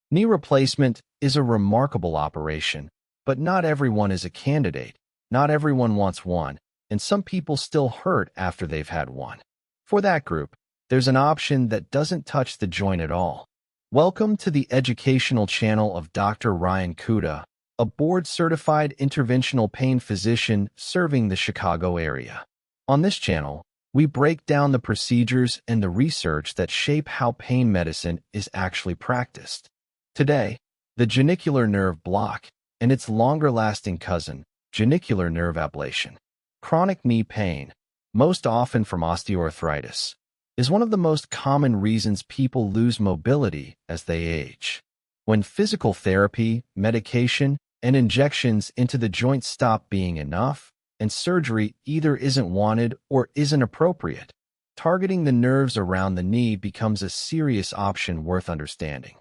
Knee replacement is a remarkable operation, but not everyone is a candidate. Not everyone wants one, and some people still hurt after they've had one. For that group, there's an option that doesn't touch the joint at all. Welcome to the educational channel of Dr. Ryan Kuda, a board-certified interventional pain physician serving the Chicago area. On this channel, we break down the procedures and the research that shape how pain medicine is actually practiced. Today, the genicular nerve block and its longer-lasting cousin, genicular nerve ablation. Chronic knee pain, most often from osteoarthritis, is one of the most common reasons people lose mobility as they age. When physical therapy, medication, and injections into the joint stop being enough, and surgery either isn't wanted or isn't appropriate, targeting the nerves around the knee becomes a serious option worth understanding.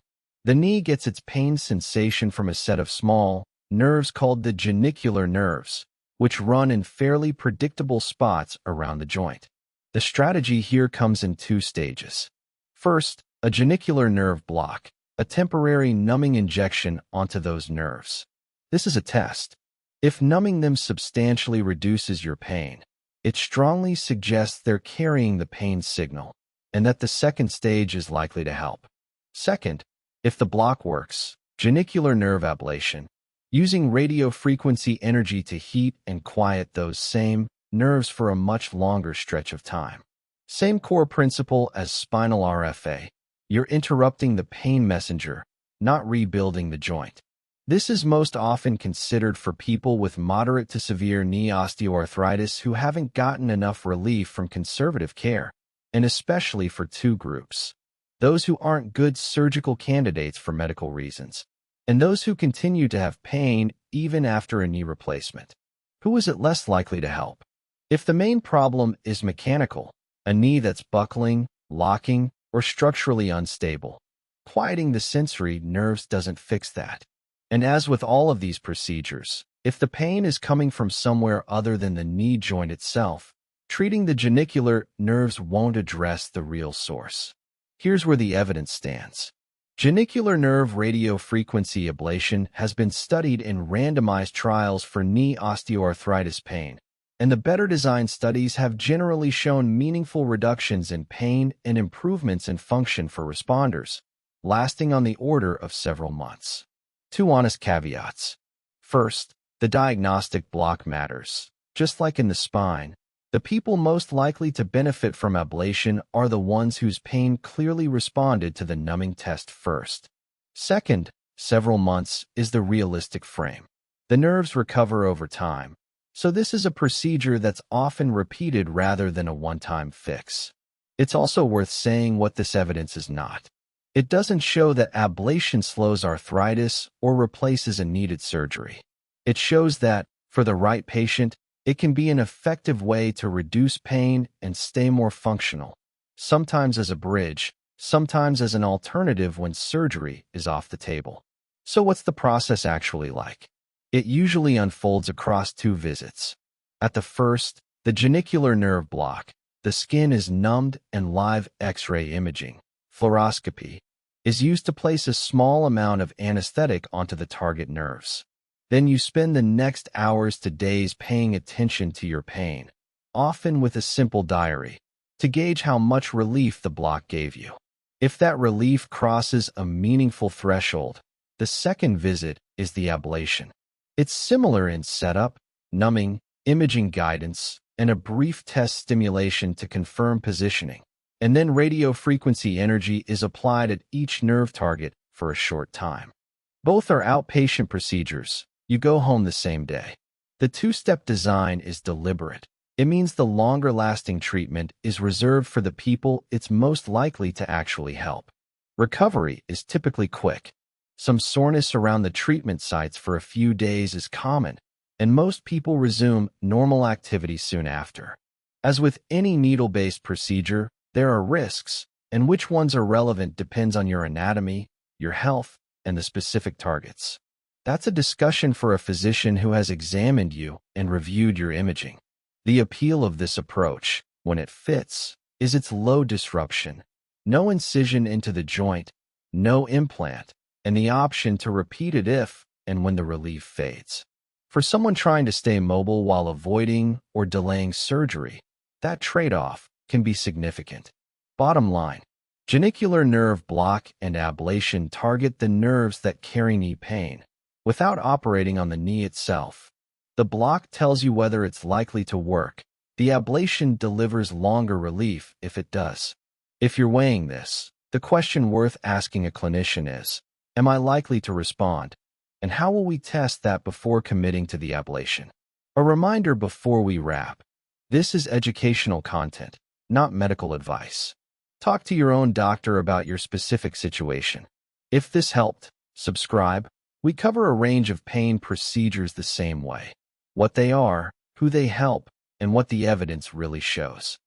The knee gets its pain sensation from a set of small nerves called the genicular nerves, which run in fairly predictable spots around the joint. The strategy here comes in two stages. First, a genicular nerve block, a temporary numbing injection onto those nerves. This is a test. If numbing them substantially reduces your pain, it strongly suggests they're carrying the pain signal, and that the second stage is likely to help. Second, if the block works, genicular nerve ablation, using radiofrequency energy to heat and quiet those same nerves for a much longer stretch of time. Same core principle as spinal RFA. You're interrupting the pain messenger, not rebuilding the joint. This is most often considered for people with moderate to severe knee osteoarthritis who haven't gotten enough relief from conservative care, and especially for two groups: those who aren't good surgical candidates for medical reasons, and those who continue to have pain even after a knee replacement. Who is it less likely to help? If the main problem is mechanical, a knee that's buckling, locking, or structurally unstable, quieting the sensory nerves doesn't fix that. And as with all of these procedures, if the pain is coming from somewhere other than the knee joint itself, treating the genicular nerves won't address the real source. Here's where the evidence stands. Genicular nerve radiofrequency ablation has been studied in randomized trials for knee osteoarthritis pain, and the better-designed studies have generally shown meaningful reductions in pain and improvements in function for responders, lasting on the order of several months. Two honest caveats. First, the diagnostic block matters. Just like in the spine, the people most likely to benefit from ablation are the ones whose pain clearly responded to the numbing test first. Second, several months is the realistic frame. The nerves recover over time, so this is a procedure that's often repeated rather than a one-time fix. It's also worth saying what this evidence is not. It doesn't show that ablation slows arthritis or replaces a needed surgery. It shows that, for the right patient, it can be an effective way to reduce pain and stay more functional, sometimes as a bridge, sometimes as an alternative when surgery is off the table. So what's the process actually like? It usually unfolds across two visits. At the first, the genicular nerve block, the skin is numbed and live X-ray imaging, fluoroscopy, is used to place a small amount of anesthetic onto the target nerves. Then you spend the next hours to days paying attention to your pain, often with a simple diary, to gauge how much relief the block gave you. If that relief crosses a meaningful threshold, the second visit is the ablation. It's similar in setup, numbing, imaging guidance, and a brief test stimulation to confirm positioning. And then radiofrequency energy is applied at each nerve target for a short time. Both are outpatient procedures. You go home the same day. The two-step design is deliberate. It means the longer-lasting treatment is reserved for the people it's most likely to actually help. Recovery is typically quick. Some soreness around the treatment sites for a few days is common, and most people resume normal activity soon after. As with any needle-based procedure, there are risks, and which ones are relevant depends on your anatomy, your health, and the specific targets. That's a discussion for a physician who has examined you and reviewed your imaging. The appeal of this approach, when it fits, is its low disruption. No incision into the joint, no implant, and the option to repeat it if and when the relief fades. For someone trying to stay mobile while avoiding or delaying surgery, that trade-off can be significant. Bottom line, genicular nerve block and ablation target the nerves that carry knee pain, without operating on the knee itself. The block tells you whether it's likely to work. The ablation delivers longer relief if it does. If you're weighing this, the question worth asking a clinician is, am I likely to respond? And how will we test that before committing to the ablation? A reminder before we wrap. This is educational content, not medical advice. Talk to your own doctor about your specific situation. If this helped, subscribe. We cover a range of pain procedures the same way. What they are, who they help, and what the evidence really shows.